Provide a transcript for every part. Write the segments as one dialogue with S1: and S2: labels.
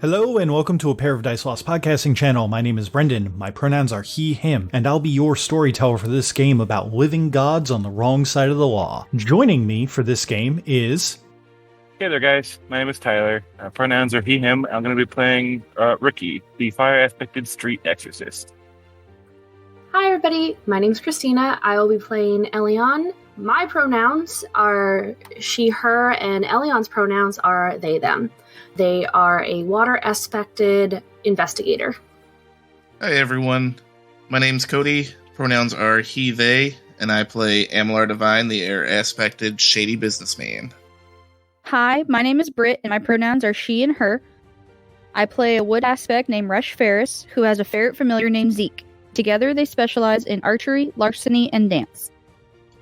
S1: Hello and welcome to A Pair of Dice Lost podcasting channel. My name is Brendan, my pronouns are he, him, and I'll be your storyteller for this game about living gods on the wrong side of the law. Joining me for this game is...
S2: Hey there guys, my name is Tyler. Pronouns are he, him. I'm going to be playing Ricky, the fire-aspected street exorcist.
S3: Hi everybody, my name's Christina. I will be playing Elion. My pronouns are she, her, and Elion's pronouns are they, them. They are a water-aspected investigator.
S4: Hi everyone, my name's Cody. Pronouns are he, they, and I play Amalar Divine, the air-aspected shady businessman.
S5: Hi, my name is Britt, and my pronouns are she and her. I play a wood aspect named Rush Fairus, who has a ferret familiar named Zeke. Together, they specialize in archery, larceny, and dance.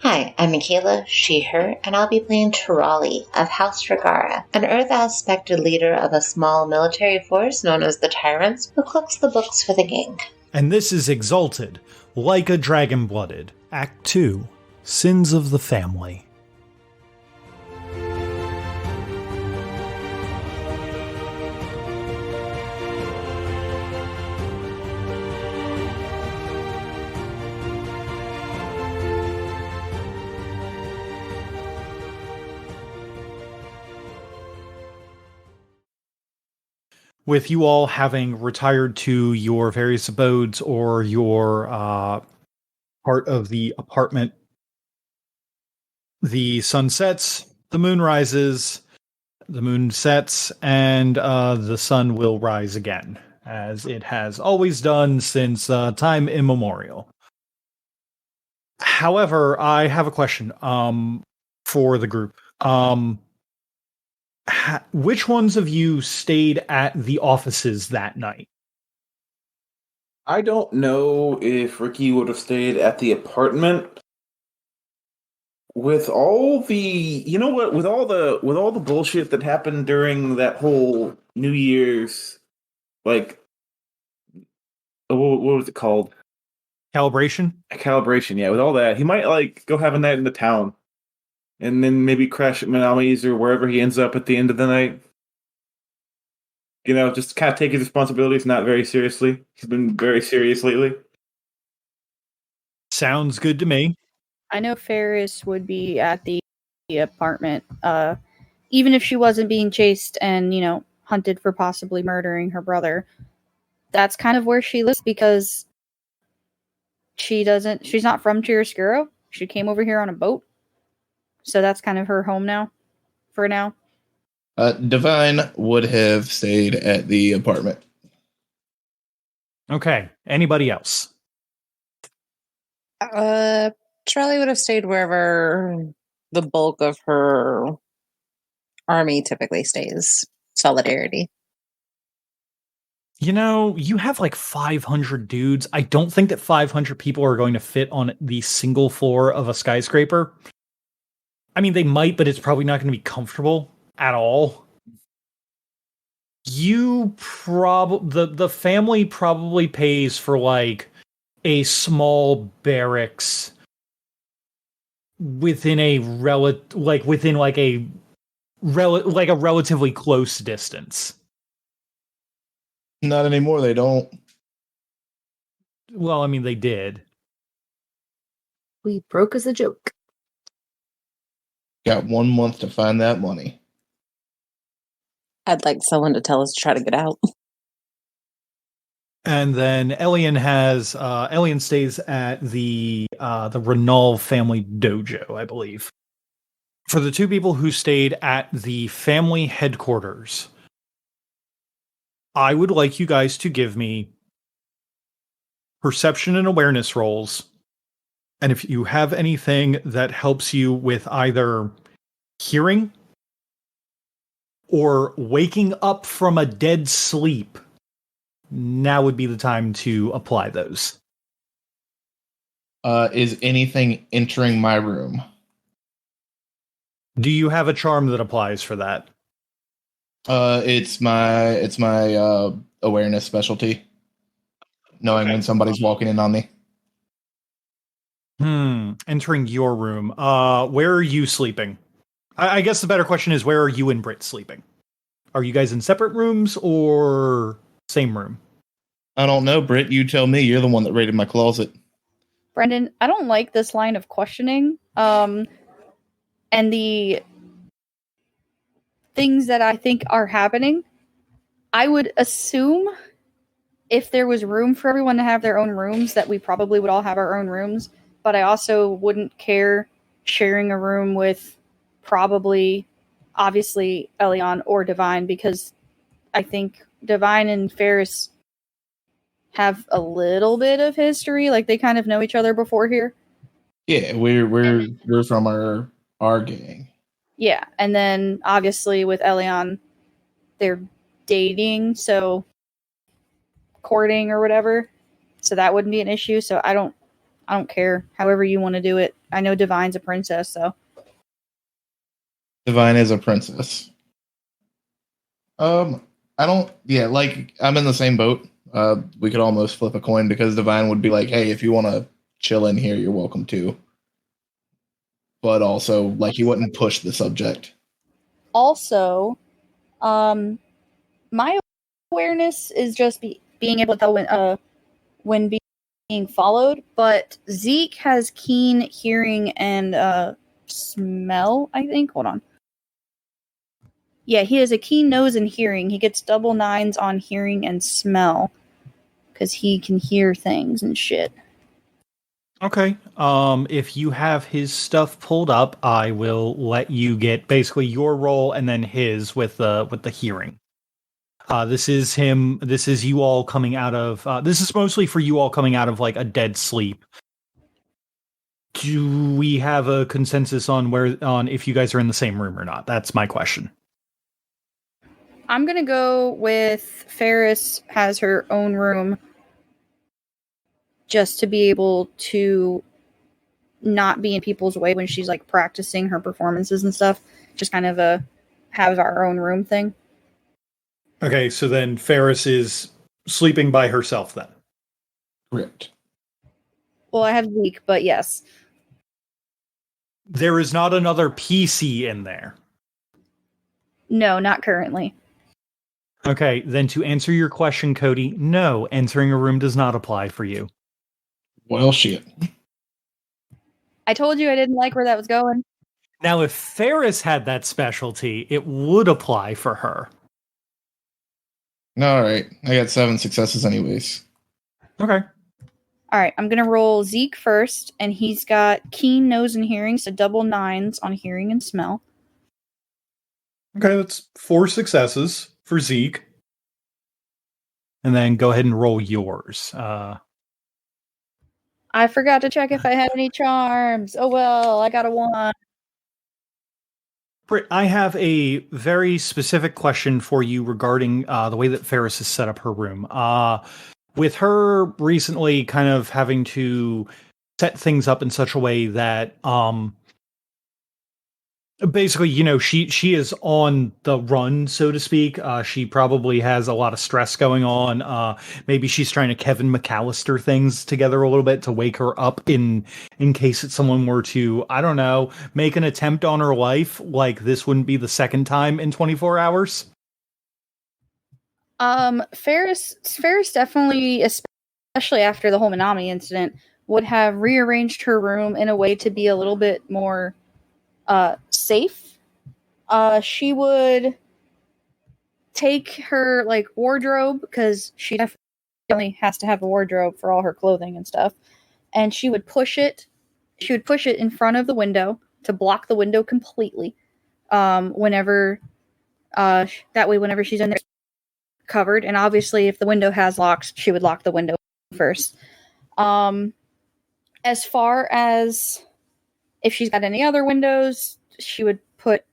S6: Hi, I'm Michaela, she, her, and I'll be playing Tirali of House Regara, an Earth-aspected leader of a small military force known as the Tyrants, who cooks the books for the gang.
S1: And this is Exalted, like a dragon-blooded. Act 2, Sins of the Family. With you all having retired to your various abodes or your part of the apartment, the sun sets, the moon rises, the moon sets, and the sun will rise again, as it has always done since time immemorial. However, I have a question for the group. Which ones of you stayed at the offices that night?
S7: I don't know if Ricky would have stayed at the apartment. With all the, with all the bullshit that happened during that whole New Year's, what was it called?
S1: Calibration?
S7: Calibration, yeah. With all that, he might go have a night in the town. And then maybe crash at Manami's or wherever he ends up at the end of the night. Just kind of take his responsibilities not very seriously. He's been very serious lately.
S1: Sounds good to me.
S5: I know Fairus would be at the apartment, even if she wasn't being chased and, hunted for possibly murdering her brother. That's kind of where she lives because she's not from Chiaroscuro. She came over here on a boat. So that's kind of her home now, for now.
S4: Divine would have stayed at the apartment.
S1: Okay. Anybody else?
S8: Charlie would have stayed wherever the bulk of her army typically stays. Solidarity.
S1: You have 500 dudes. I don't think that 500 people are going to fit on the single floor of a skyscraper. I mean, they might, but it's probably not going to be comfortable at all. The family probably pays for a small barracks within a relatively close distance.
S4: Not anymore, they don't.
S1: Well, I mean, they did.
S3: We broke as a joke.
S4: Got 1 month to find that money.
S8: I'd like someone to tell us to try to get out.
S1: And then Elion stays at the Renal family dojo, I believe. For the two people who stayed at the family headquarters, I would like you guys to give me perception and awareness rolls. And if you have anything that helps you with either hearing or waking up from a dead sleep, now would be the time to apply those.
S4: Is anything entering my room?
S1: Do you have a charm that applies for that?
S4: It's my awareness specialty. Knowing when somebody's walking in on me.
S1: Entering your room. Where are you sleeping? I guess the better question is, where are you and Britt sleeping? Are you guys in separate rooms or same room?
S4: I don't know, Britt. You tell me. You're the one that raided my closet.
S5: Brendan, I don't like this line of questioning. And the things that I think are happening, I would assume if there was room for everyone to have their own rooms, that we probably would all have our own rooms. But I also wouldn't care sharing a room with probably, obviously, Elion or Divine, because I think Divine and Fairus have a little bit of history. Like, they kind of know each other before here.
S4: Yeah, we're from our gang.
S5: Yeah, and then obviously with Elion, they're dating, so courting or whatever. So that wouldn't be an issue. So I don't care. However you want to do it. I know Divine's a princess, so
S4: Divine is a princess. I don't. Yeah, like I'm in the same boat. We could almost flip a coin because Divine would be like, "Hey, if you want to chill in here, you're welcome to." But also, like, he wouldn't push the subject.
S5: also, my awareness is just being able to tell when being followed. But Zeke has keen hearing and smell. I think. Hold on. Yeah, he has a keen nose and hearing. He gets double 9s on hearing and smell because he can hear things and shit.
S1: Okay. If you have his stuff pulled up, I will let you get basically your roll and then his with the hearing. This is him. This is you all coming out of. This is mostly for you all coming out of like a dead sleep. Do we have a consensus on if you guys are in the same room or not? That's my question.
S5: I'm gonna go with Fairus has her own room just to be able to not be in people's way when she's like practicing her performances and stuff. Just kind of have our own room thing.
S1: Okay, so then Fairus is sleeping by herself then.
S4: Correct.
S5: Well, I have Zeke, but yes.
S1: There is not another PC in there.
S5: No, not currently.
S1: Okay, then to answer your question, Cody, no, entering a room does not apply for you.
S4: Well, shit.
S5: I told you I didn't like where that was going.
S1: Now, if Fairus had that specialty, it would apply for her.
S4: All right. I got 7 successes anyways.
S1: Okay.
S5: All right, I'm going to roll Zeke first, and he's got keen nose and hearing, so double 9s on hearing and smell.
S1: Okay, that's 4 successes for Zeke. And then go ahead and roll yours.
S5: I forgot to check if I had any charms. Oh well, I got a 1.
S1: Britt, I have a very specific question for you regarding the way that Fairus has set up her room. With her recently kind of having to set things up in such a way that basically, you know, she is on the run, so to speak. She probably has a lot of stress going on. Maybe she's trying to Kevin McAllister things together a little bit to wake her up in case that someone were to, I don't know, make an attempt on her life. Like this wouldn't be the second time in 24 hours.
S5: Fairus definitely, especially after the whole Minami incident, would have rearranged her room in a way to be a little bit more safe. She would take her like wardrobe, because she definitely has to have a wardrobe for all her clothing and stuff, and she would push it in front of the window to block the window completely. Whenever that way, whenever she's in there covered, and obviously if the window has locks, she would lock the window first. As far as if she's got any other windows, she would put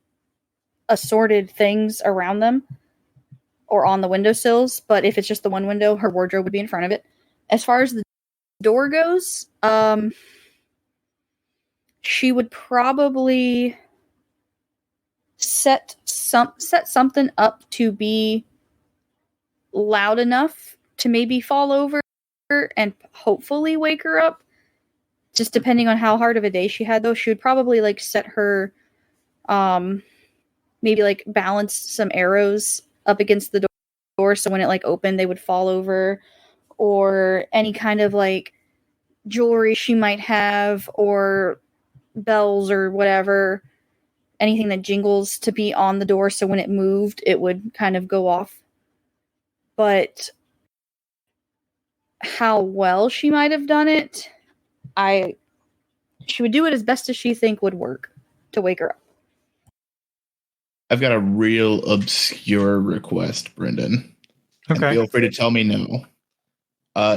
S5: assorted things around them or on the windowsills. But if it's just the one window, her wardrobe would be in front of it. As far as the door goes, she would probably set something up to be loud enough to maybe fall over and hopefully wake her up. Just depending on how hard of a day she had, though, she would probably like set her, maybe like balance some arrows up against the door, so when it like opened, they would fall over, or any kind of like jewelry she might have, or bells or whatever, anything that jingles to be on the door, so when it moved, it would kind of go off. But how well she might have done it, she would do it as best as she think would work to wake her up.
S4: I've got a real obscure request, Brendan. And
S1: Okay.
S4: feel free to tell me no.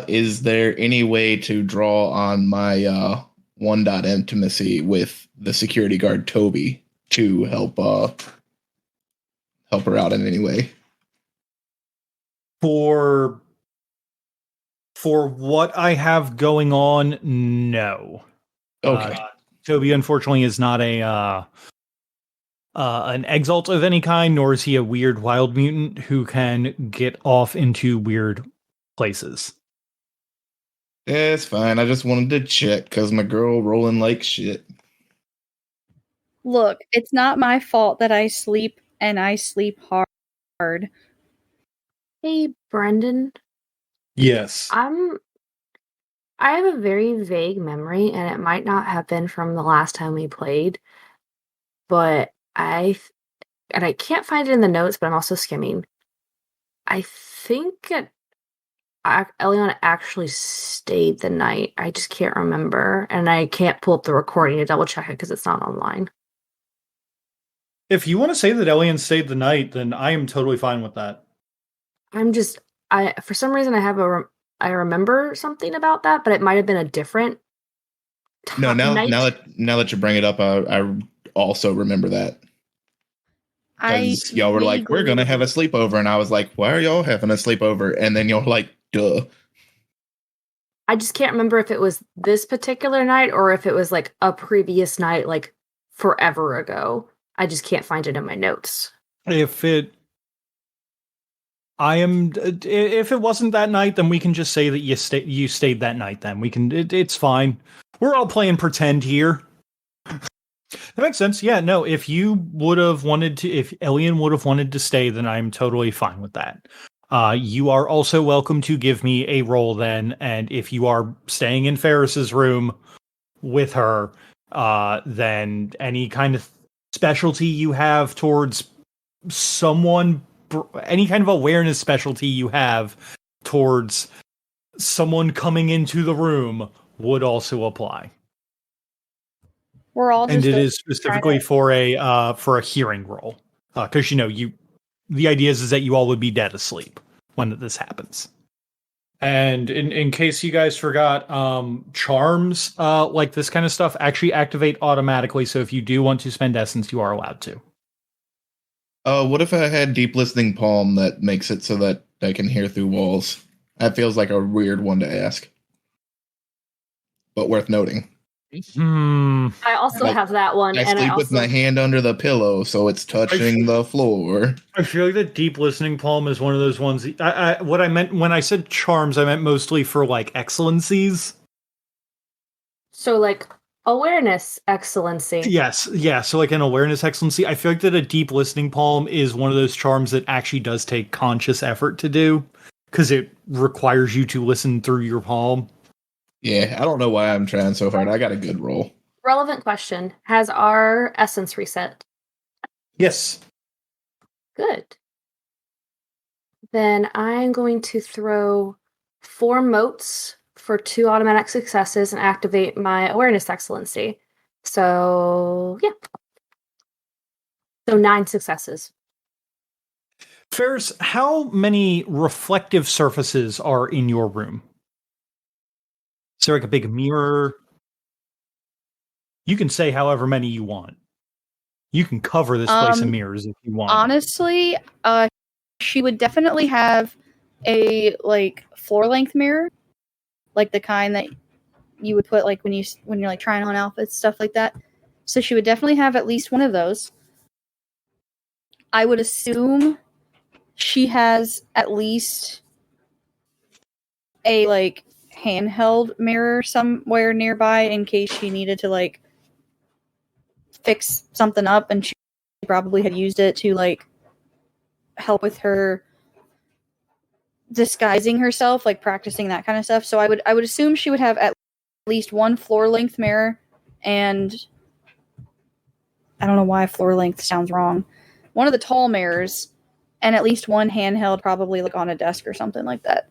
S4: Is there any way to draw on my 1 dot intimacy with the security guard Toby to help her out in any way?
S1: For what I have going on, no.
S4: Okay.
S1: Toby, unfortunately, is not an exalt of any kind, nor is he a weird wild mutant who can get off into weird places.
S4: Yeah, it's fine. I just wanted to check because my girl rolling like shit.
S5: Look, it's not my fault that I sleep, and I sleep hard.
S3: Hey, Brendan.
S1: Yes.
S3: I have a very vague memory, and it might not have been from the last time we played, but I can't find it in the notes, but I'm also skimming. I think Elion actually stayed the night. I just can't remember, and I can't pull up the recording to double check it because it's not online.
S1: If you want to say that Elian stayed the night, then I am totally fine with that.
S3: For some reason I remember something about that, but it might have been a different
S4: No, now
S3: night.
S4: now that you bring it up, I also remember that. Because y'all were like, we're gonna have a sleepover, and I was like, why are y'all having a sleepover? And then y'all were like, duh.
S3: I just can't remember if it was this particular night or if it was like a previous night, like forever ago. I just can't find it in my notes.
S1: If it wasn't that night, then we can just say that you stayed that night. Then we can. It's fine. We're all playing pretend here. That makes sense. Yeah, no, if Elian would have wanted to stay, then I'm totally fine with that. You are also welcome to give me a roll then, and if you are staying in Fairus's room with her, then any kind of specialty you have towards someone, any kind of awareness specialty you have towards someone coming into the room would also apply.
S5: We're all just
S1: and it is specifically for a hearing roll, because the idea is that you all would be dead asleep when this happens. And in case you guys forgot, charms like this kind of stuff actually activate automatically. So if you do want to spend essence, you are allowed to.
S4: What if I had deep listening palm that makes it so that I can hear through walls? That feels like a weird one to ask, but worth noting.
S3: I also have that one.
S4: I sleep with my hand under the pillow, so it's touching the floor.
S1: I feel like the deep listening palm is one of those ones. What I meant when I said charms, I meant mostly for like excellencies.
S3: So like awareness excellency.
S1: Yes, yeah. So like an awareness excellency. I feel like that a deep listening palm is one of those charms that actually does take conscious effort to do, because it requires you to listen through your palm.
S4: Yeah, I don't know why I'm trying so hard. I got a good roll.
S3: Relevant question. Has our essence reset?
S1: Yes.
S3: Good. Then I'm going to throw 4 motes for 2 automatic successes and activate my awareness excellency. So, yeah. So 9 successes.
S1: Fairus, how many reflective surfaces are in your room? Is there like a big mirror? You can say however many you want. You can cover this place in mirrors if you want.
S5: Honestly, she would definitely have a like floor length mirror, like the kind that you would put like when you're like trying on outfits, stuff like that. So she would definitely have at least one of those. I would assume she has at least a like handheld mirror somewhere nearby in case she needed to like fix something up, and she probably had used it to like help with her disguising herself, like practicing that kind of stuff. So I would assume she would have at least one floor length mirror, and I don't know why floor length sounds wrong. One of the tall mirrors, and at least one handheld, probably like on a desk or something like that.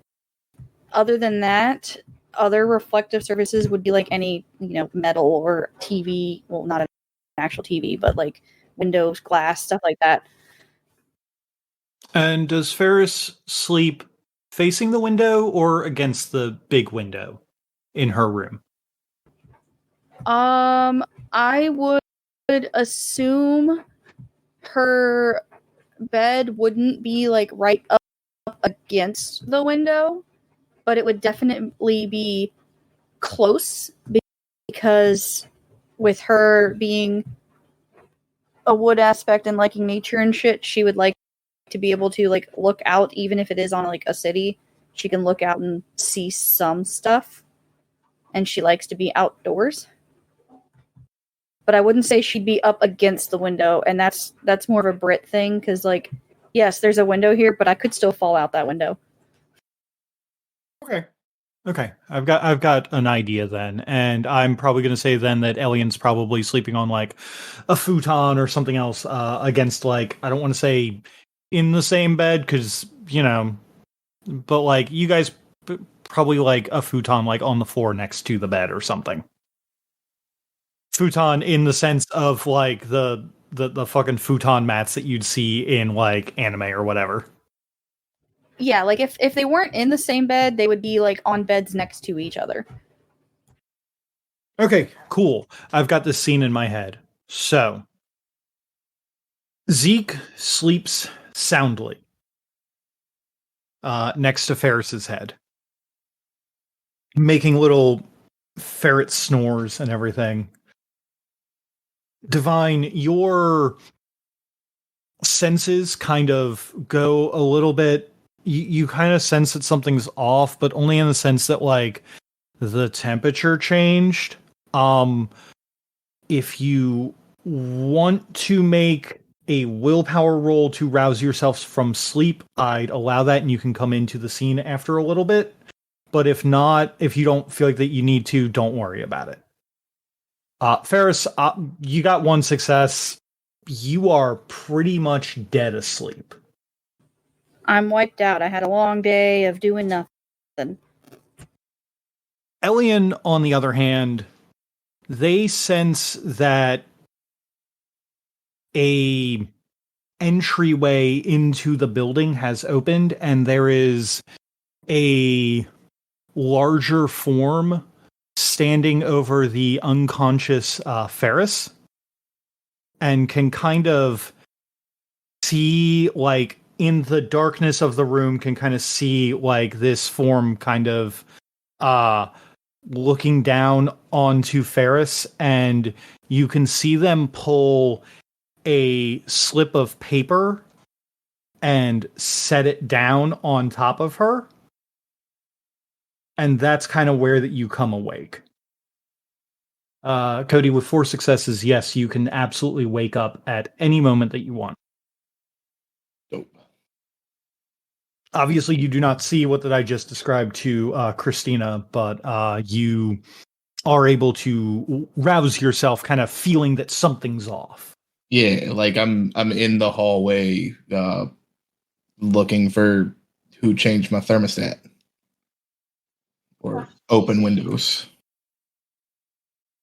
S5: Other than that, other reflective surfaces would be like any, metal or TV. Well, not an actual TV, but like windows, glass, stuff like that.
S1: And does Fairus sleep facing the window or against the big window in her room?
S5: I would assume her bed wouldn't be like right up against the window, but it would definitely be close, because with her being a wood aspect and liking nature and shit, she would like to be able to like look out, even if it is on like a city. She can look out and see some stuff, and she likes to be outdoors. But I wouldn't say she'd be up against the window, and that's more of a Brit thing, because like, yes, there's a window here, but I could still fall out that window.
S1: Okay. I've got an idea then, and I'm probably going to say then that Elian's probably sleeping on like a futon or something else against, like, I don't want to say in the same bed, because but like you guys probably like a futon like on the floor next to the bed or something. Futon in the sense of like the fucking futon mats that you'd see in like anime or whatever.
S5: Yeah, like if they weren't in the same bed, they would be like on beds next to each other.
S1: Okay, cool. I've got this scene in my head. So, Zeke sleeps soundly next to Ferris's head, making little ferret snores and everything. Divine, your senses kind of go a little bit. You kind of sense that something's off, but only in the sense that like the temperature changed. If you want to make a willpower roll to rouse yourself from sleep, I'd allow that, and you can come into the scene after a little bit. But if not, if you don't feel like that you need to, don't worry about it. Fairus, you got one success. You are pretty much dead asleep.
S5: I'm wiped out. I had a long day of doing nothing.
S1: Elian, on the other hand, they sense that a entryway into the building has opened, and there is a larger form standing over the unconscious Fairus, and can kind of see, like, in the darkness of the room, can kind of see, like, this form kind of looking down onto Fairus, and you can see them pull a slip of paper and set it down on top of her. And that's kind of where that you come awake. Cody, with 4 successes, yes, you can absolutely wake up at any moment that you want.
S4: Dope.
S1: Obviously, you do not see what that I just described to Christina, but you are able to rouse yourself, kind of feeling that something's off.
S4: Yeah, like I'm in the hallway looking for who changed my thermostat or open windows.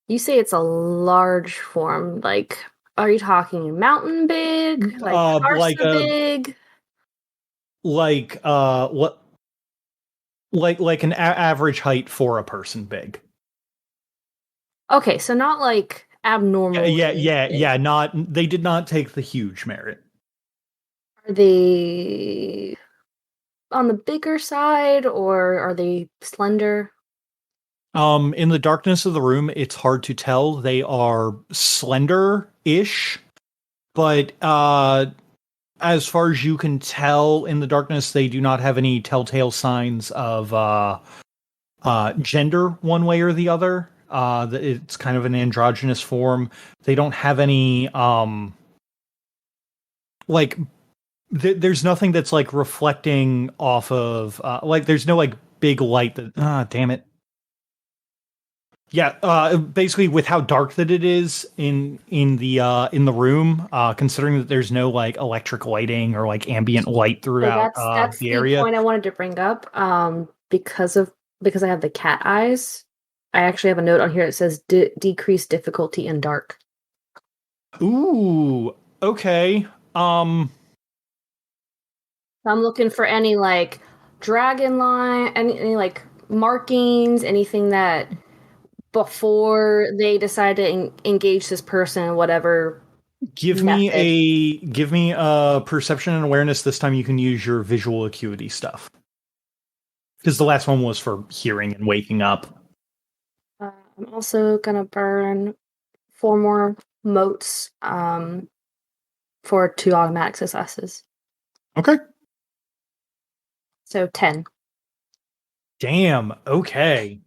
S3: You say it's a large form. Like, are you talking mountain big? Like
S1: like
S3: Barca big?
S1: Like an average height for a person big.
S3: Okay, so not like abnormal.
S1: Yeah. Not, they did not take the huge merit.
S3: Are they on the bigger side, or are they slender?
S1: In the darkness of the room, it's hard to tell. They are slender-ish, but as far as you can tell in the darkness, they do not have any telltale signs of gender one way or the other. It's kind of an androgynous form. They don't have any like There's nothing that's like reflecting off of like there's no like big light that damn it. Yeah, basically with how dark that it is in the room, considering that there's no like electric lighting or like ambient light
S3: So
S1: throughout
S3: that's
S1: the
S3: the
S1: area.
S3: point I wanted to bring up. Because I have the cat eyes, I actually have a note on here that says decrease difficulty in dark.
S1: Ooh, okay.
S3: I'm looking for any like dragon line, any like markings, anything that before they decide to engage this person, whatever.
S1: Give me a perception and awareness. This time you can use your visual acuity stuff. Because the last one was for hearing and waking up.
S3: I'm also gonna burn 4 more motes for 2 automatic successes.
S1: Okay.
S3: So 10.
S1: Damn, okay.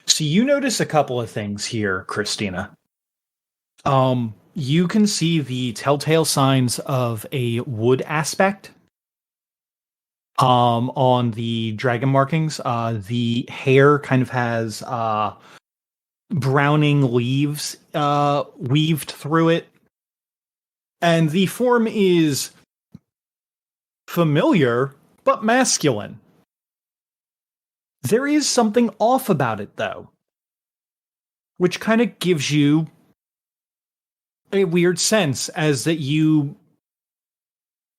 S1: So you notice a couple of things here, Christina. You can see the telltale signs of a wood aspect on the dragon markings. The hair kind of has browning leaves weaved through it. And the form is familiar, but masculine. There is something off about it, though, which kind of gives you a weird sense as that you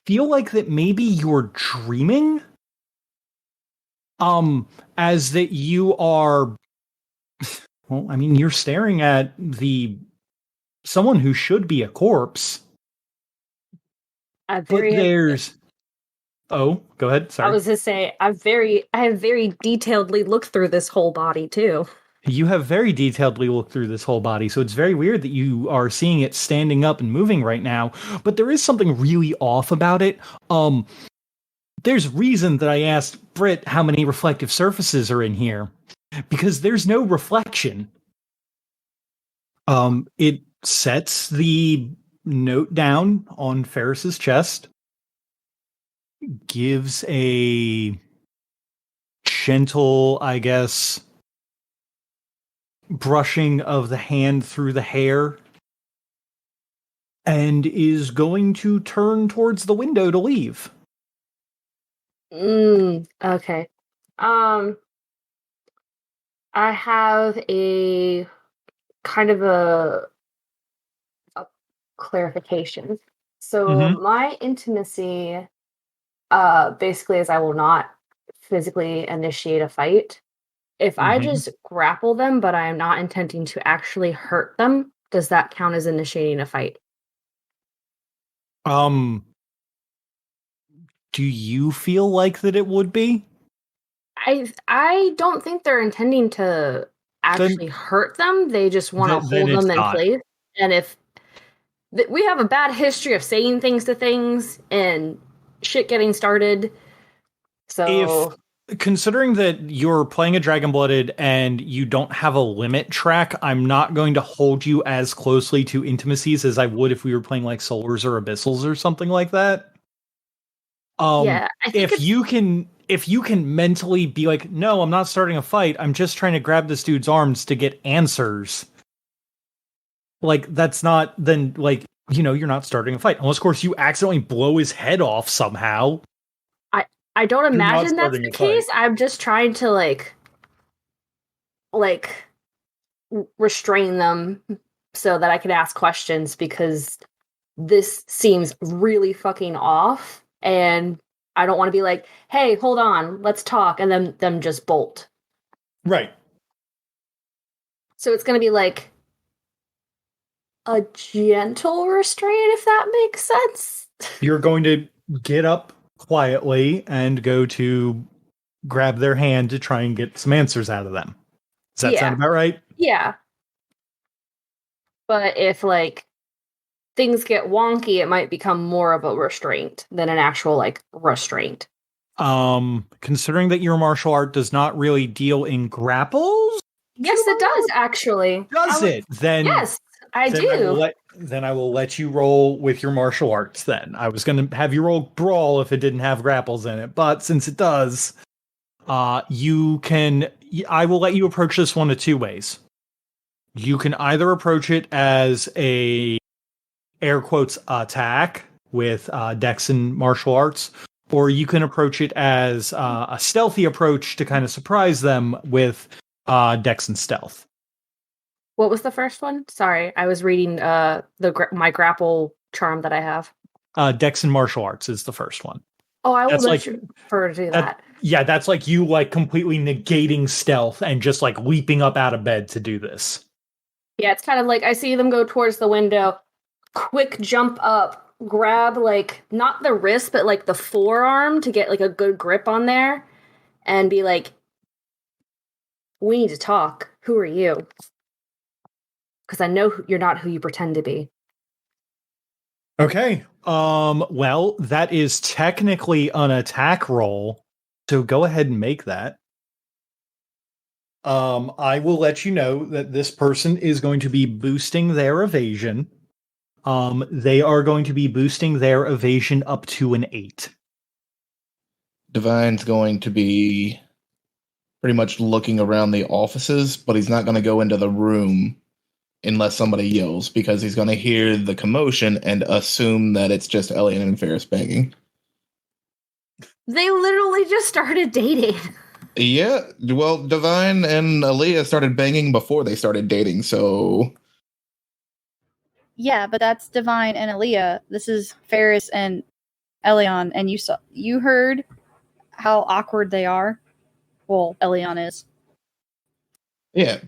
S1: feel like that maybe you're dreaming. As that you are, well, I mean, you're staring at someone who should be a corpse. But there's, oh, go ahead. Sorry.
S3: I was to say, I have very detailedly looked through this whole body too.
S1: You have very detailedly looked through this whole body, so it's very weird that you are seeing it standing up and moving right now. But there is something really off about it. There's reason that I asked Britt how many reflective surfaces are in here, because there's no reflection. It sets the note down on Fairus's chest, gives a gentle, I guess, brushing of the hand through the hair, and is going to turn towards the window to leave.
S3: Okay. I have a kind of a clarification. So my intimacy basically is I will not physically initiate a fight. If I just grapple them, but I am not intending to actually hurt them, does that count as initiating a fight?
S1: Do you feel like that it would be?
S3: I don't think they're intending to actually hurt them. They just want to hold them in place. And if we have a bad history of saying things to things and shit getting started, so
S1: considering that you're playing a Dragon-Blooded and you don't have a limit track, I'm not going to hold you as closely to intimacies as I would if we were playing like Solars or Abyssals or something like that.
S3: Yeah, I think
S1: if you can mentally be like, no, I'm not starting a fight. I'm just trying to grab this dude's arms to get answers. Like, that's not, then, like, you're not starting a fight. Unless, of course, you accidentally blow his head off somehow.
S3: I don't imagine that's the case. I'm just trying to, like, restrain them so that I could ask questions, because this seems really fucking off. And I don't want to be like, hey, hold on, let's talk, and then them just bolt.
S1: Right.
S3: So it's going to be like a gentle restraint, if that makes sense.
S1: You're going to get up quietly and go to grab their hand to try and get some answers out of them. Does that sound about right?
S3: Yeah. But if, like, things get wonky, it might become more of a restraint than an actual, like, restraint.
S1: Considering that your martial art does not really deal in grapples?
S3: Yes, it does, actually.
S1: Does it? Then
S3: yes, I do.
S1: Then I will let you roll with your martial arts then. I was going to have you roll brawl if it didn't have grapples in it, but since it does, you can... I will let you approach this one of two ways. You can either approach it as a air quotes attack with dex and martial arts, or you can approach it as a stealthy approach to kind of surprise them with dex and stealth.
S3: What was the first one? Sorry, I was reading my grapple charm that I have.
S1: Dex and martial arts is the first one.
S3: Oh, I would
S1: That's
S3: prefer to do that.
S1: Yeah, that's like you like completely negating stealth and just like leaping up out of bed to do this.
S3: Yeah, it's kind of like I see them go towards the window, quick jump up, grab like not the wrist but like the forearm to get like a good grip on there, and be like, "We need to talk. Who are you?" Because I know you're not who you pretend to be.
S1: Okay. Well, that is technically an attack roll, so go ahead and make that. I will let you know that this person is going to be boosting their evasion. They are going to be boosting their evasion up to an 8.
S4: Divine's going to be pretty much looking around the offices, but he's not going to go into the room unless somebody yells, because he's going to hear the commotion and assume that it's just Elliot and Fairus banging.
S3: They literally just started dating.
S4: Yeah, well, Divine and Aaliyah started banging before they started dating, so...
S5: Yeah, but that's Divine and Aaliyah. This is Fairus and Elion, and you heard how awkward they are? Well, Elion is.
S4: Yeah.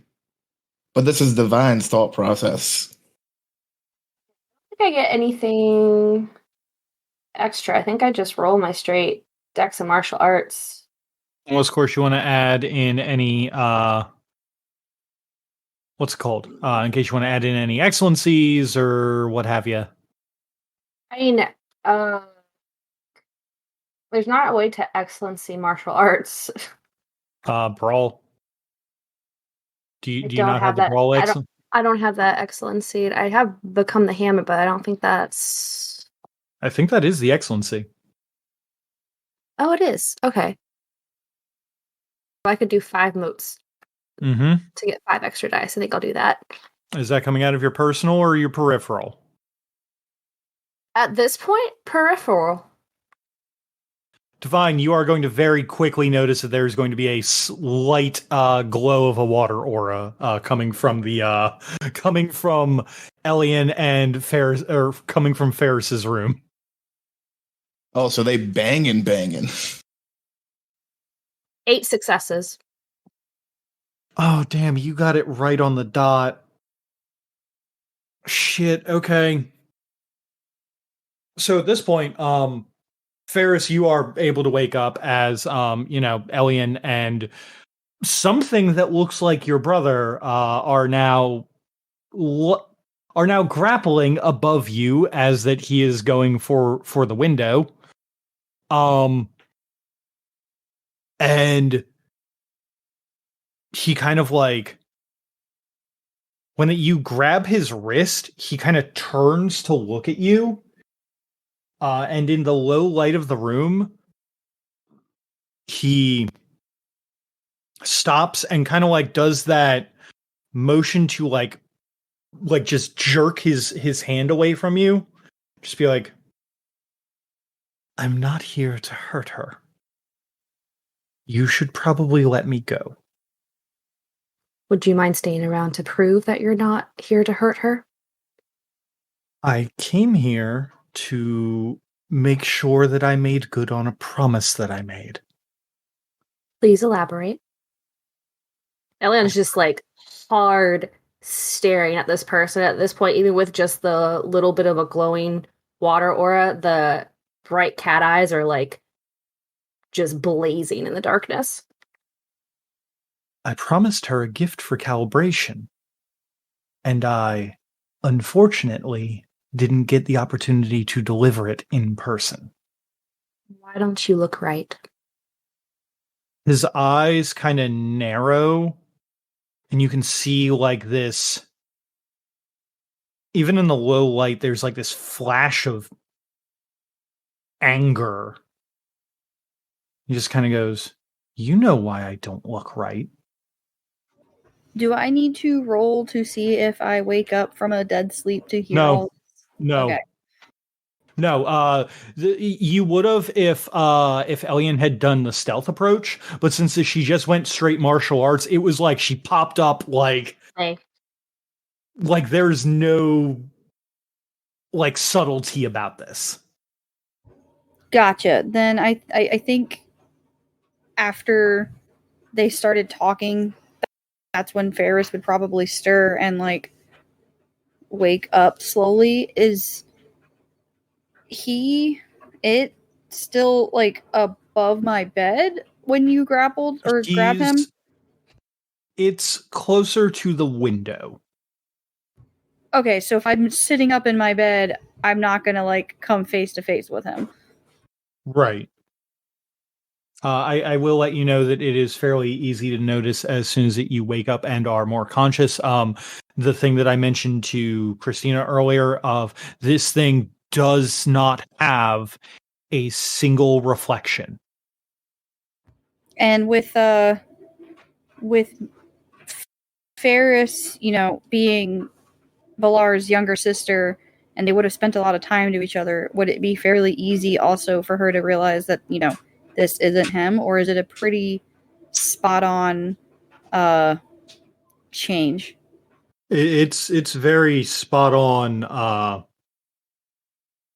S4: But this is Divine's thought process.
S3: I think I get anything extra. I think I just roll my straight dex and martial arts.
S1: Unless, of course, you want to add in any, what's it called? In case you want to add in any excellencies or what have you.
S3: I mean, there's not a way to excellency martial arts.
S1: Brawl. Do you
S3: don't
S1: not have the
S3: that.
S1: brawl excellence?
S3: I don't have that excellency. I have become the hammer, but I don't think that's...
S1: I think that is the excellency.
S3: Oh, it is. Okay. I could do 5 motes
S1: Mm-hmm.
S3: to get 5 extra dice. I think I'll do that.
S1: Is that coming out of your personal or your peripheral?
S3: At this point, peripheral.
S1: Divine, you are going to very quickly notice that there's going to be a slight glow of a water aura coming from Elian and Ferris, or coming from Ferris's room.
S4: Oh, so they banging.
S3: 8 successes.
S1: Oh, damn, you got it right on the dot. Shit, okay. So at this point, Fairus, you are able to wake up as, Elian and something that looks like your brother are now grappling above you as that he is going for the window. And he kind of like, when you grab his wrist, he kind of turns to look at you. And in the low light of the room, he stops and kind of like does that motion to like just jerk his hand away from you. Just be like, I'm not here to hurt her. You should probably let me go.
S3: Would you mind staying around to prove that you're not here to hurt her?
S1: I came here to make sure that I made good on a promise that I made.
S3: Please elaborate. Elian's just like hard staring at this person at this point, even with just the little bit of a glowing water aura. The bright cat eyes are like just blazing in the darkness.
S1: I promised her a gift for calibration, and I, unfortunately, didn't get the opportunity to deliver it in person.
S3: Why don't you look right?
S1: His eyes kind of narrow, and you can see like this even in the low light, there's like this flash of anger. He just kind of goes, "You know why I don't look right."
S5: Do I need to roll to see if I wake up from a dead sleep to hear all?
S1: No.
S5: Okay.
S1: No, you would have if Elian had done the stealth approach, but since she just went straight martial arts, it was like she popped up like there's no like subtlety about this.
S5: Gotcha. Then I think after they started talking, that's when Fairus would probably stir and like wake up slowly. Is it still like above my bed when you grappled or grab him?
S1: It's closer to the window.
S5: Okay, so if I'm sitting up in my bed, I'm not gonna like come face to face with him.
S1: Right. I will let you know that it is fairly easy to notice as soon as you wake up and are more conscious. The thing that I mentioned to Christina earlier of this thing does not have a single reflection.
S5: And with Fairus, being Valar's younger sister, and they would have spent a lot of time to each other, would it be fairly easy also for her to realize that, this isn't him, or is it a pretty spot on change?
S1: It's very spot on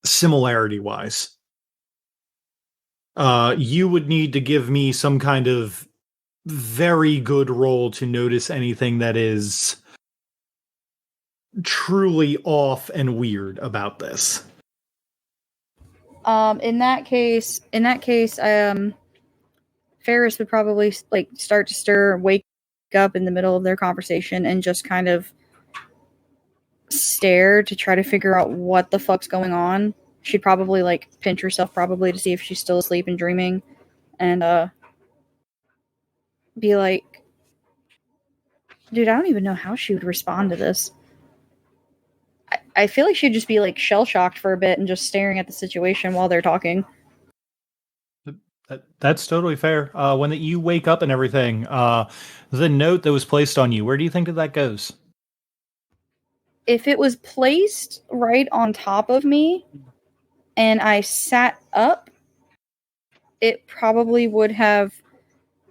S1: similarity wise. You would need to give me some kind of very good roll to notice anything that is truly off and weird about this.
S5: In that case, Fairus would probably like start to stir, wake up in the middle of their conversation, and just kind of stare to try to figure out what the fuck's going on. She'd probably like pinch herself probably to see if she's still asleep and dreaming, and be like, dude, I don't even know how she would respond to this. I feel like she'd just be like shell-shocked for a bit and just staring at the situation while they're talking.
S1: That's totally fair. When you wake up and everything, the note that was placed on you, where do you think that goes?
S5: If it was placed right on top of me and I sat up, it probably would have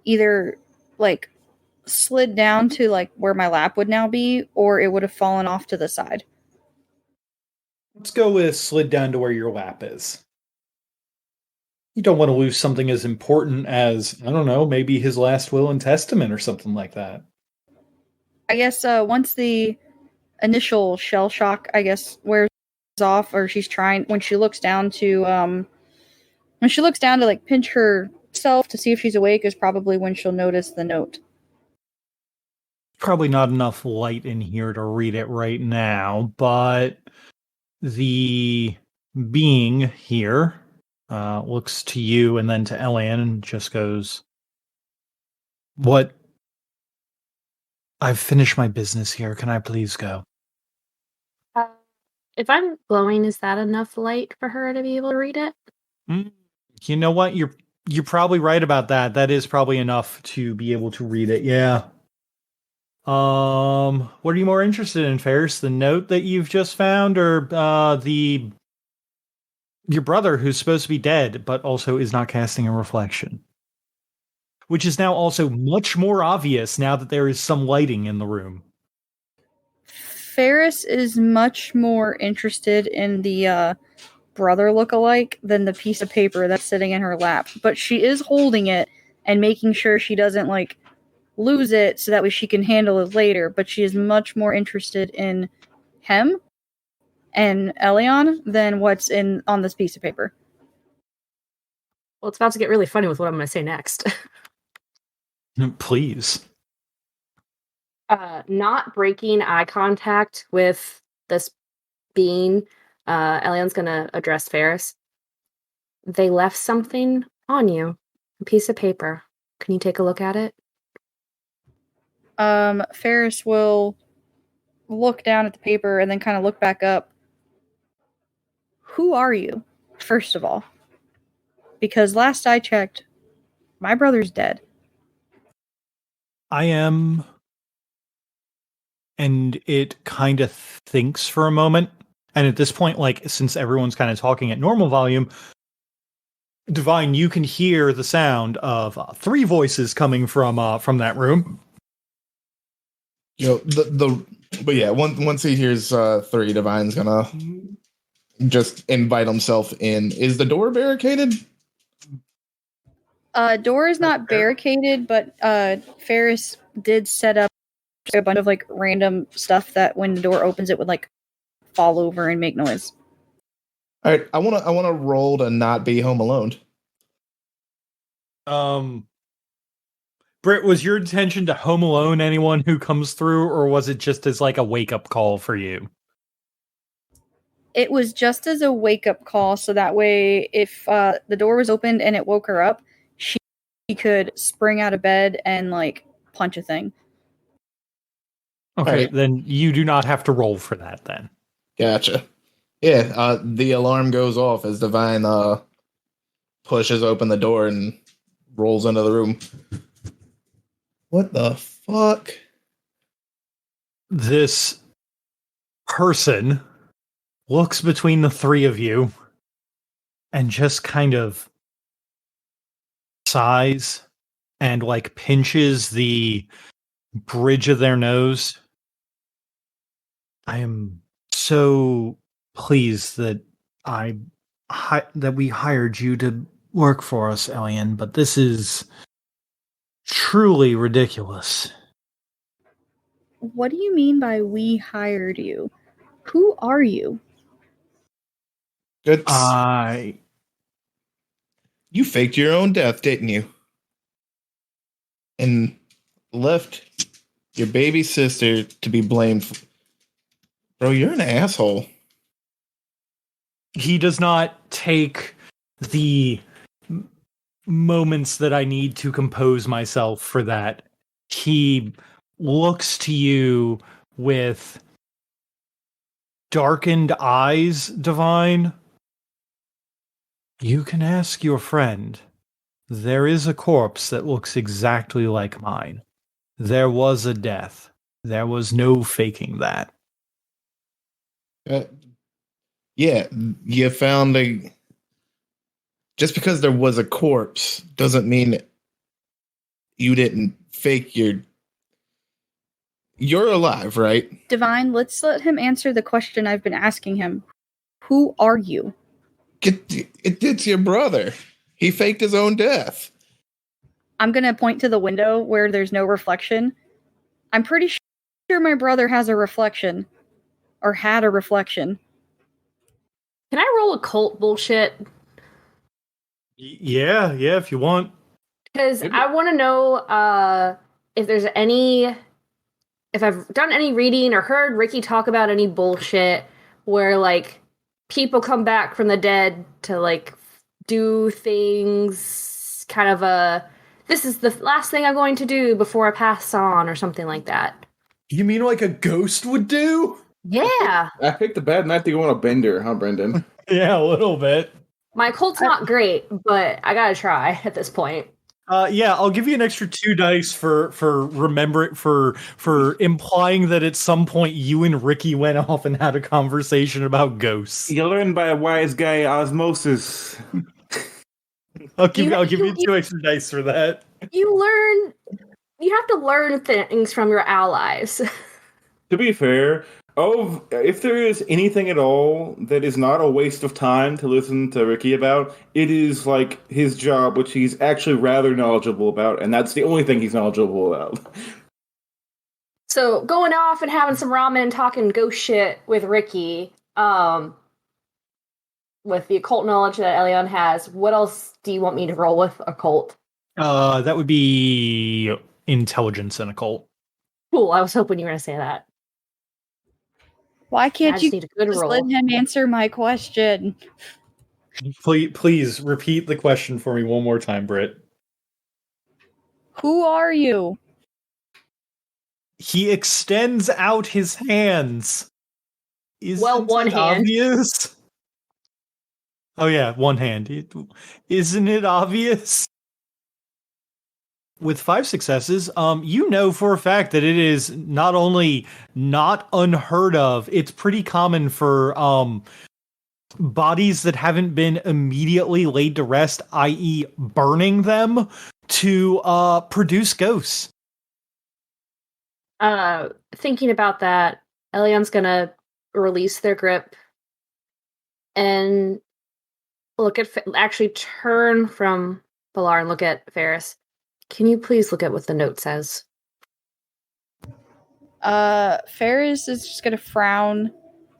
S5: either like slid down to like where my lap would now be, or it would have fallen off to the side.
S1: Let's go with slid down to where your lap is. You don't want to lose something as important as, I don't know, maybe his last will and testament or something like that.
S5: I guess once the initial shell shock, I guess, wears off, or she's trying, when she looks down to like pinch herself to see if she's awake, is probably when she'll notice the note.
S1: Probably not enough light in here to read it right now, but the being here looks to you and then to Elian and just goes, "What? I've finished my business here. Can I please go?"
S3: If I'm glowing, is that enough light for her to be able to read it?
S1: You know what? You're probably right about that. That is probably enough to be able to read it. Yeah. What are you more interested in, Fairus? The note that you've just found, or your brother who's supposed to be dead, but also is not casting a reflection? Which is now also much more obvious now that there is some lighting in the room.
S5: Fairus is much more interested in the brother look-alike than the piece of paper that's sitting in her lap. But she is holding it and making sure she doesn't like lose it so that way she can handle it later. But she is much more interested in him and Elion than what's on this piece of paper.
S9: Well, it's about to get really funny with what I'm going to say next.
S1: Please.
S9: Not breaking eye contact with this being, Elion's going to address Fairus. They left something on you. A piece of paper. Can you take a look at it?
S5: Fairus will look down at the paper and then kind of look back up. Who are you, first of all? Because last I checked, my brother's dead.
S1: I am. And it kind of thinks for a moment. And at this point, like, since everyone's kind of talking at normal volume, Divine, you can hear the sound of 3 voices coming from that room.
S4: But yeah, once he hears 3, Divine's gonna just invite himself in. Is the door barricaded?
S5: Door is not barricaded, but Fairus did set up a bunch of like random stuff that when the door opens, it would like fall over and make noise.
S4: All right, I wanna roll to not be home alone.
S1: Britt, was your intention to home alone anyone who comes through, or was it just as like a wake up call for you?
S5: It was just as a wake up call, so that way, if the door was opened and it woke her up, she could spring out of bed and like punch a thing.
S1: Okay,
S4: Right.
S1: then you do not have to roll for that then.
S4: Gotcha. Yeah, the alarm goes off as Divine pushes open the door and rolls into the room. What the fuck?
S1: This person looks between the 3 of you and just kind of sighs and like pinches the bridge of their nose. I am so pleased that that we hired you to work for us, Elian, but this is truly ridiculous.
S5: What do you mean by we hired you? Who are you?
S4: Good. You faked your own death, didn't you? And left your baby sister to be blamed for... Bro, you're an asshole.
S1: He does not take the moments that I need to compose myself for that. He looks to you with darkened eyes, Divine. You can ask your friend. There is a corpse that looks exactly like mine. There was a death. There was no faking that.
S4: Yeah, you found a... Just because there was a corpse doesn't mean you didn't fake your... You're alive, right?
S5: Divine, let's let him answer the question I've been asking him. Who are you?
S4: It's your brother. He faked his own death.
S5: I'm going to point to the window where there's no reflection. I'm pretty sure my brother has a reflection. Or had a reflection.
S9: Can I roll occult bullshit?
S1: Yeah, if you want.
S9: Because I want to know if there's any... If I've done any reading or heard Ricky talk about any bullshit where, like, people come back from the dead to, like, do things kind of this is the last thing I'm going to do before I pass on or something like that.
S1: You mean like a ghost would do?
S9: Yeah.
S7: I picked a bad night to go on a bender, huh, Brendan?
S1: Yeah, a little bit.
S9: My occult's not great, but I gotta try at this point.
S1: Yeah, I'll give you an extra 2 dice for implying that at some point you and Ricky went off and had a conversation about ghosts.
S7: You learn by a wise guy osmosis.
S1: I'll give you 2 extra dice for that.
S9: You have to learn things from your allies.
S7: To be fair, if there is anything at all that is not a waste of time to listen to Ricky about, it is like his job, which he's actually rather knowledgeable about, and that's the only thing he's knowledgeable about.
S9: So going off and having some ramen and talking ghost shit with Ricky, with the occult knowledge that Elion has, what else do you want me to roll with occult?
S1: That would be intelligence and occult.
S9: Cool, I was hoping you were going to say that.
S5: Why can't you
S9: need a good
S5: just
S9: roll.
S5: let him answer my question?
S1: Please repeat the question for me one more time, Britt.
S5: Who are you?
S1: He extends out his hands. Isn't
S9: one
S1: it
S9: hand.
S1: obvious? Oh yeah, one hand. Isn't it obvious? With 5 successes, you know for a fact that it is not only not unheard of, it's pretty common for bodies that haven't been immediately laid to rest, i.e. burning them, to produce ghosts.
S9: Thinking about that, Elion's gonna release their grip and look at actually turn from Balar and look at Fairus. Can you please look at what the note says?
S5: Fairus is just gonna frown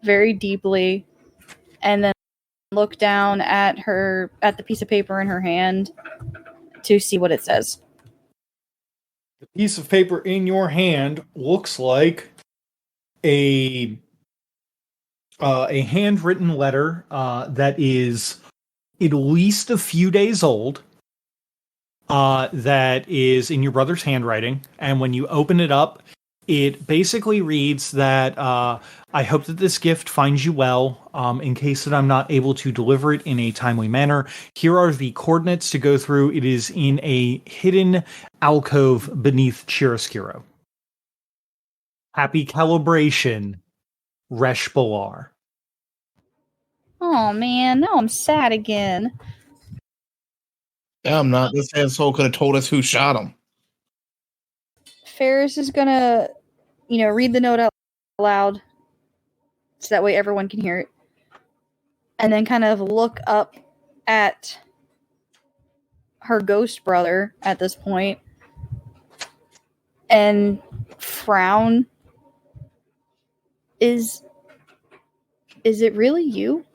S5: very deeply and then look down at the piece of paper in her hand to see what it says.
S1: The piece of paper in your hand looks like a handwritten letter that is at least a few days old, that is in your brother's handwriting. And when you open it up, it basically reads that I hope that this gift finds you well. In case that I'm not able to deliver it in a timely manner, here are the coordinates to go through. It is in a hidden alcove beneath Chiaroscuro. Happy calibration, Resh Balar.
S5: Oh man, now I'm sad again.
S4: Yeah, I'm not. This asshole could have told us who shot him.
S5: Fairus is gonna, read the note out loud so that way everyone can hear it. And then kind of look up at her ghost brother at this point and frown. Is it really you?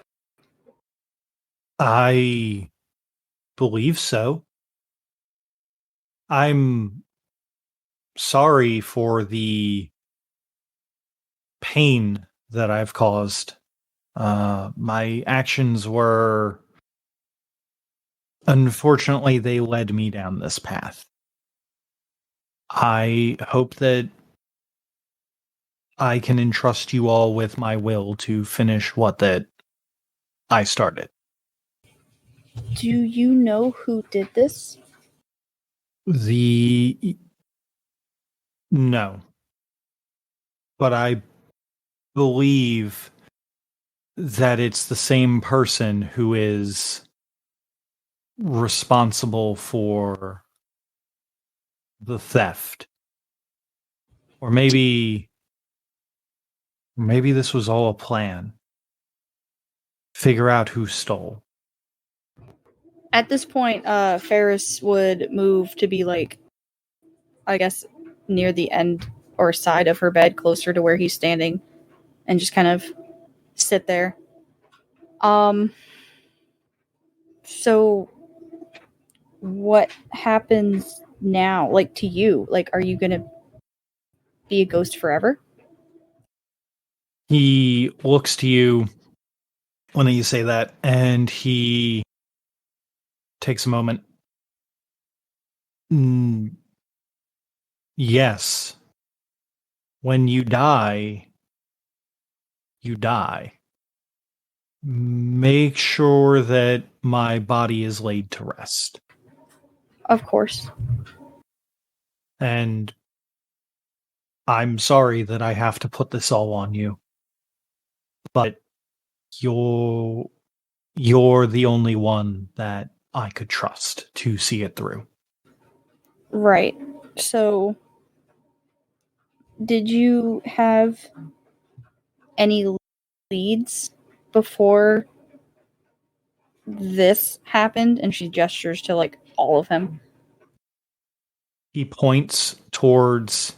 S1: I believe so. I'm sorry for the pain that I've caused. My actions were... Unfortunately, they led me down this path. I hope that I can entrust you all with my will to finish what that I started.
S5: Do you know who did this?
S1: No. But I believe that it's the same person who is responsible for the theft. Or maybe this was all a plan. Figure out who stole.
S5: At this point, Fairus would move to be I guess, near the end or side of her bed, closer to where he's standing, and just kind of sit there. So what happens now? To you? Are you gonna be a ghost forever?
S1: He looks to you when you say that, and he takes a moment. Yes. When you die, you die. Make sure that my body is laid to rest.
S5: Of course.
S1: And I'm sorry that I have to put this all on you. But you're the only one that I could trust to see it through.
S5: Right. So, did you have any leads before this happened? And she gestures to all of them.
S1: He points towards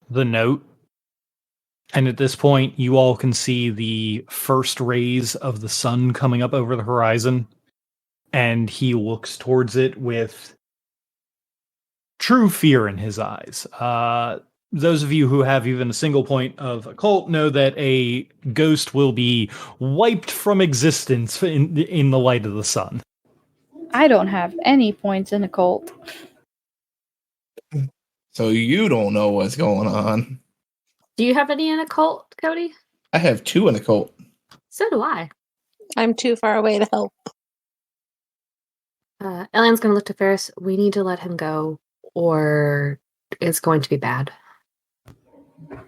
S1: the note. And at this point, you all can see the first rays of the sun coming up over the horizon. And he looks towards it with true fear in his eyes. Those of you who have even a single point of occult know that a ghost will be wiped from existence in the light of the sun.
S5: I don't have any points in occult.
S4: So you don't know what's going on.
S9: Do you have any in occult, Cody?
S4: I have 2 in occult.
S9: So do I.
S8: I'm too far away to help.
S9: Elian's going to look to Fairus. We need to let him go, or it's going to be bad.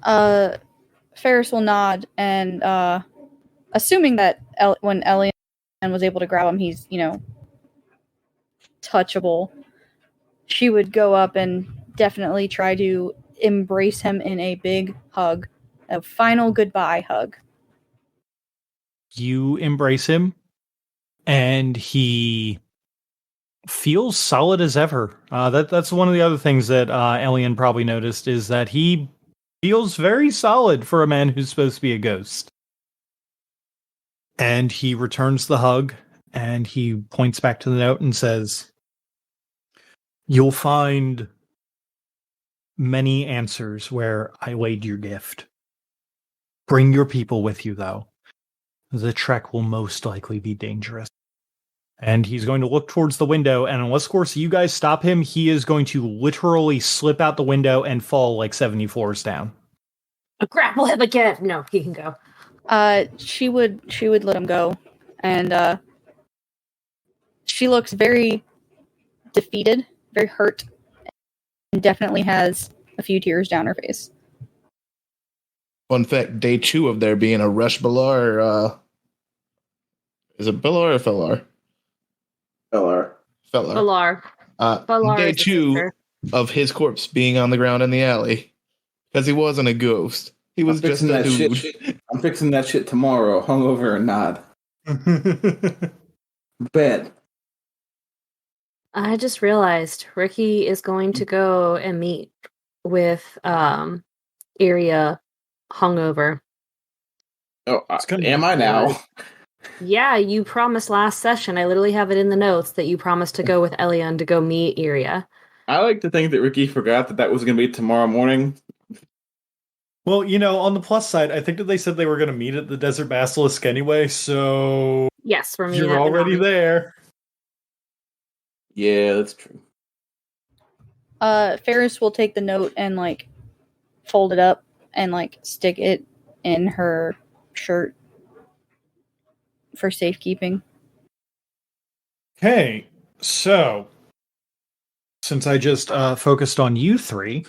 S5: Fairus will nod, and assuming that when Elian was able to grab him, he's, touchable, she would go up and definitely try to embrace him in a big hug, a final goodbye hug.
S1: You embrace him, and he feels solid as ever. That's one of the other things that Elian probably noticed, is that he feels very solid for a man who's supposed to be a ghost. And he returns the hug, and he points back to the note and says, "You'll find many answers where I laid your gift. Bring your people with you, though. The trek will most likely be dangerous." And he's going to look towards the window, and unless, of course, you guys stop him, he is going to literally slip out the window and fall like 70 floors down.
S9: Grapple him again. No, he can go.
S5: She would let him go, and she looks very defeated, very hurt, and definitely has a few tears down her face.
S4: Fun fact, day 2 of there being a Rush Balar, is it Balar or Fellar?
S7: Fellar.
S4: Fellar.
S9: Valar
S4: Day
S9: is the
S4: 2
S9: sister.
S4: of his corpse being on the ground in the alley. Because he wasn't a ghost. He was just a dude.
S7: I'm fixing that shit tomorrow, hungover and nod. Bet.
S9: I just realized Ricky is going to go and meet with Iria hungover.
S7: Oh, am I now?
S9: Yeah, you promised last session. I literally have it in the notes that you promised to go with Elian to go meet Iria.
S7: I like to think that Ricky forgot that was going to be tomorrow morning.
S1: Well, on the plus side, I think that they said they were going to meet at the Desert Basilisk anyway, so
S9: Yes, we're meeting.
S1: you're already there.
S7: Yeah, that's true.
S5: Fairus will take the note and fold it up and stick it in her shirt for safekeeping.
S1: Okay, so since I just focused on you 3,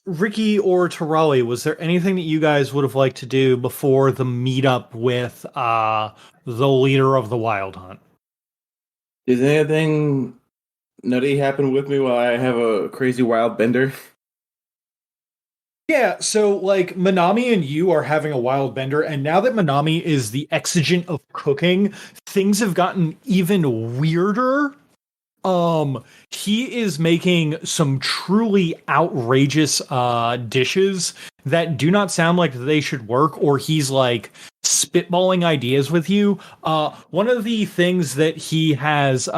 S1: Ricky or Tarali, was there anything that you guys would have liked to do before the meetup with the leader of the Wild Hunt?
S7: Did anything nutty happen with me while I have a crazy wild bender?
S1: Yeah, so Manami and you are having a wild bender, and now that Manami is the exigent of cooking, things have gotten even weirder. He is making some truly outrageous dishes that do not sound like they should work, or he's spitballing ideas with you. One of the things that he has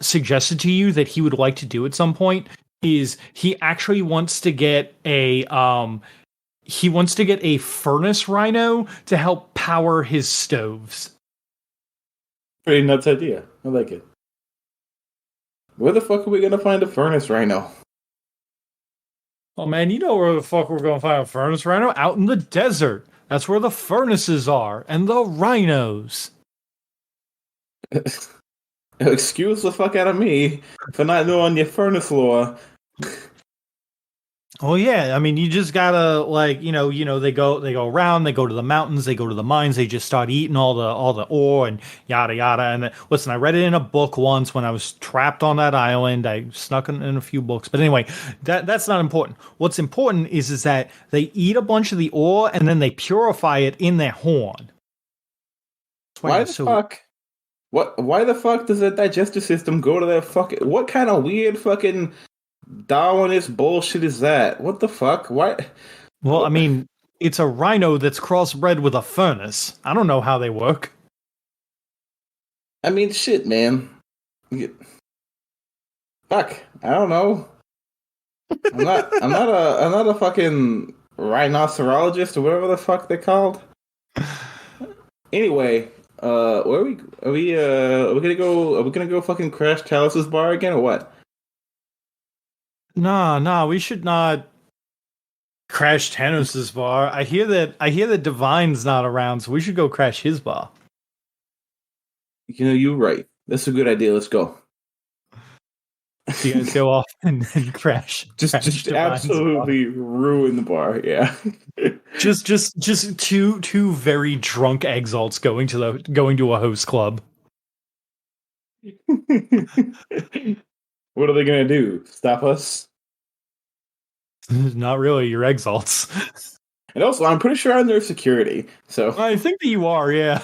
S1: suggested to you that he would like to do at some point is he actually wants to get a furnace rhino to help power his stoves.
S7: Pretty nuts idea. I like it. Where the fuck are we gonna find a furnace rhino?
S1: Oh man, you know where the fuck we're gonna find a furnace rhino? Out in the desert. That's where the furnaces are, and the rhinos.
S7: Excuse the fuck out of me for not knowing your furnace lore.
S1: Oh yeah, I mean, you just gotta they go around, they go to the mountains, they go to the mines, they just start eating all the ore and yada yada. And listen, I read it in a book once when I was trapped on that island. I snuck in a few books, but anyway, that's not important. What's important is that they eat a bunch of the ore and then they purify it in their horn.
S7: Why the fuck? Why the fuck does that digestive system go to that fucking? What kind of weird fucking Darwinist bullshit is that? What the fuck? Why?
S1: Well, I mean, it's a rhino that's crossbred with a furnace. I don't know how they work.
S7: I mean, shit, man. Fuck, I don't know. I'm not a fucking rhinocerologist or whatever the fuck they're called. Anyway, Where are we? Are we gonna go? Are we gonna go fucking crash Talus's bar again or what?
S1: Nah, we should not crash Tanos's bar. I hear that Divine's not around, so we should go crash his bar.
S7: You know, you're right. That's a good idea. Let's go.
S1: So you guys go off and crash.
S7: Just
S1: Divine's
S7: absolutely ruin the bar. Yeah.
S1: just two very drunk exalts going to a host club.
S7: What are they gonna do? Stop us?
S1: Not really, you're exalts.
S7: And also, I'm pretty sure I'm their security. So
S1: I think that you are, yeah.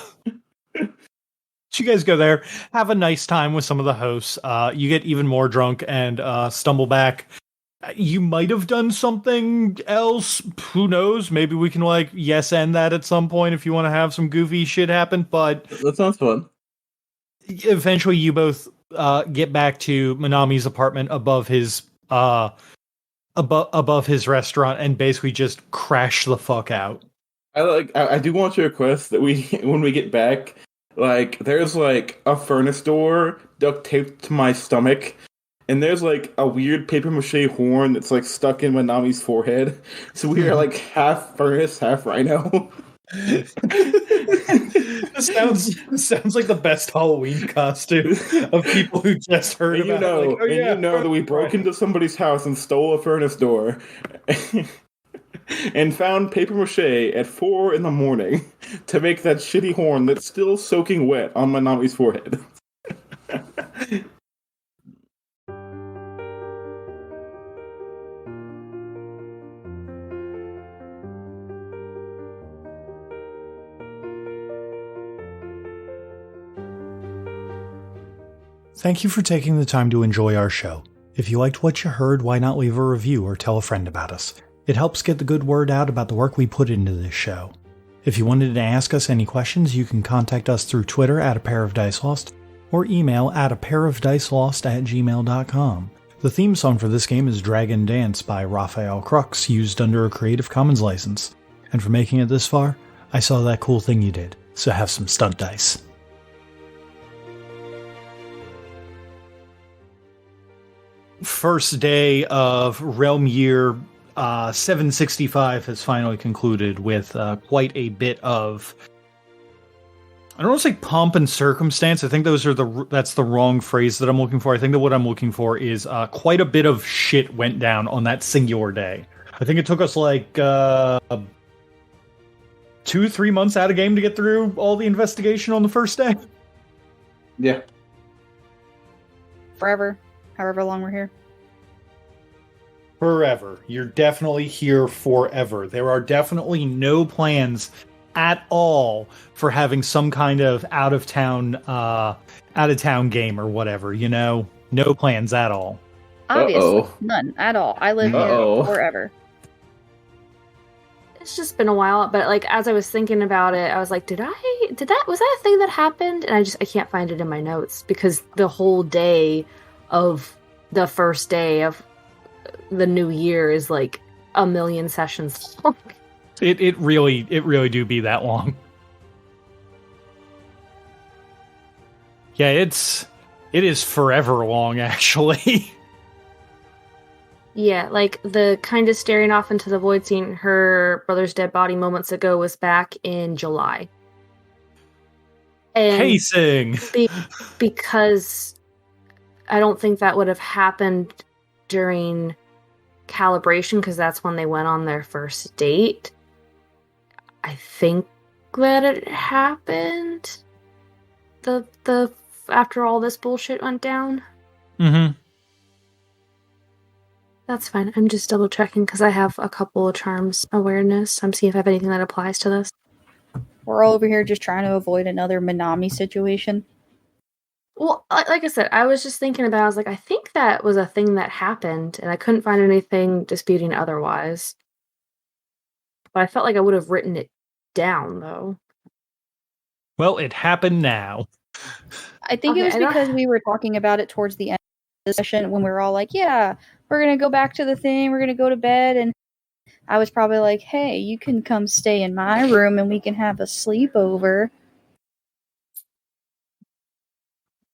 S1: So you guys go there, have a nice time with some of the hosts. You get even more drunk and stumble back. You might have done something else. Who knows? Maybe we can yes end that at some point if you want to have some goofy shit happen. But
S7: that sounds fun.
S1: Eventually, you both get back to Manami's apartment above his restaurant and basically just crash the fuck out.
S7: I do want to request that when we get back, there's a furnace door duct taped to my stomach, and there's a weird paper mache horn that's stuck in Manami's forehead. So we are half furnace, half rhino.
S1: This sounds like the best Halloween costume of people who just heard
S7: and
S1: about it.
S7: You know that we broke into somebody's house and stole a furnace door and found paper mache at 4 a.m. to make that shitty horn that's still soaking wet on Manami's forehead.
S1: Thank you for taking the time to enjoy our show. If you liked what you heard, why not leave a review or tell a friend about us? It helps get the good word out about the work we put into this show. If you wanted to ask us any questions, you can contact us through Twitter at apairofdicelost or email at apairofdicelost@gmail.com. The theme song for this game is Dragon Dance by Raphael Crux, used under a Creative Commons license. And for making it this far, I saw that cool thing you did, so have some stunt dice. First day of Realm Year 765 has finally concluded with quite a bit of, I don't want to say pomp and circumstance. I think that's the wrong phrase that I'm looking for. I think that what I'm looking for is quite a bit of shit went down on that singular day. I think it took us 2-3 months out of game to get through all the investigation on the first day.
S7: Yeah.
S5: Forever. However long we're here.
S1: Forever. You're definitely here forever. There are definitely no plans at all for having some kind of out of town game or whatever, no plans at all.
S5: Obviously. None at all. I live here forever.
S9: It's just been a while, but as I was thinking about it, I was like, was that a thing that happened? And I can't find it in my notes because the whole day of the first day of the new year is a million sessions long.
S1: It really do be that long. Yeah, it is forever long, actually.
S9: Yeah, the kind of staring off into the void, seeing her brother's dead body moments ago was back in July. And
S1: pacing!
S9: Because I don't think that would have happened during calibration, because that's when they went on their first date. I think that it happened the after all this bullshit went down.
S1: Mm-hmm.
S9: That's fine. I'm just double checking because I have a couple of charms awareness. I'm seeing if I have anything that applies to this.
S5: We're all over here just trying to avoid another Manami situation.
S9: Well, like I said, I was just thinking about, I was like, I think that was a thing that happened, and I couldn't find anything disputing otherwise. But I felt like I would have written it down, though.
S1: Well, it happened now.
S5: I think it was because we were talking about it towards the end of the session when we were all like, yeah, we're going to go back to the thing, we're going to go to bed, and I was probably like, hey, you can come stay in my room and we can have a sleepover.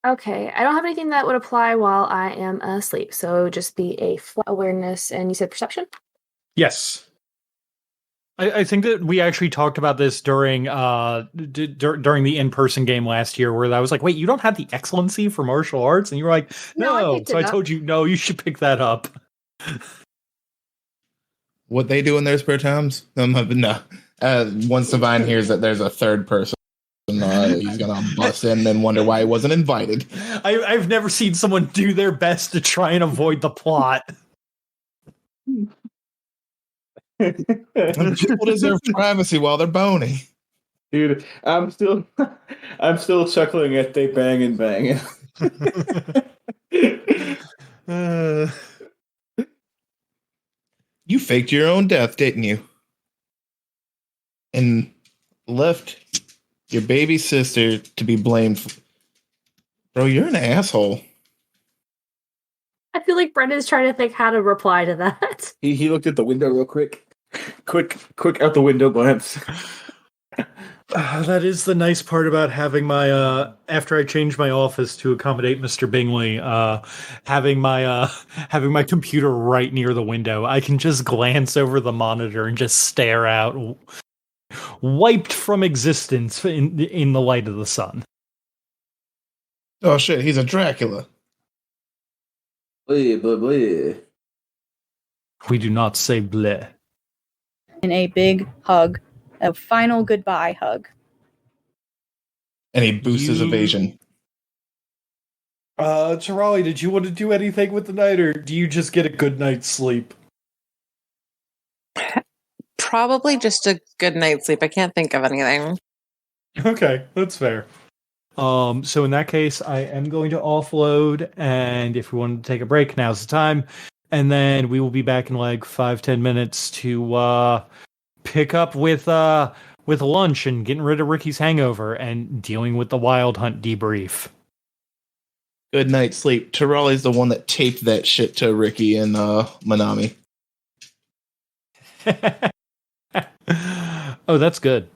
S9: Okay, I don't have anything that would apply while I am asleep, so it would just be a flat awareness, and you said perception?
S1: Yes. I think that we actually talked about this during during the in-person game last year, where I was like, wait, you don't have the excellency for martial arts? And you were like,
S9: No, I
S1: no.
S9: picked
S1: So
S9: it
S1: I
S9: up.
S1: told you, no, you should pick that up.
S4: What they do in their spare times? No. Once Divine hears that there's a third person, he's gonna bust in and wonder why he wasn't invited.
S1: I've never seen someone do their best to try and avoid the plot.
S4: People deserve privacy while they're bony.
S7: Dude, I'm still chuckling at they bang and bang.
S4: You faked your own death, didn't you? And left your baby sister to be blamed for... Bro, you're an asshole.
S9: I feel like Brendan's trying to think how to reply to that.
S7: He looked at the window real quick. Quick out the window glance.
S1: That is the nice part about having my after I changed my office to accommodate Mr. Bingley, having my computer right near the window. I can just glance over the monitor and just stare out, wiped from existence in the light of the sun.
S4: Oh shit, he's a Dracula.
S7: Bleh, bleh, bleh.
S1: We do not say bleh.
S5: In a big hug, a final goodbye hug.
S4: And he boosts his evasion.
S1: Tarali, did you want to do anything with the night, or do you just get a good night's sleep?
S8: Probably just a good night's sleep. I can't think of anything.
S1: Okay, that's fair. So in that case, I am going to offload, and if we want to take a break, now's the time. And then we will be back in like 5-10 minutes to pick up with lunch and getting rid of Ricky's hangover and dealing with the Wild Hunt debrief.
S4: Good night's sleep. Tarali's the one that taped that shit to Ricky and Manami.
S1: Oh, that's good.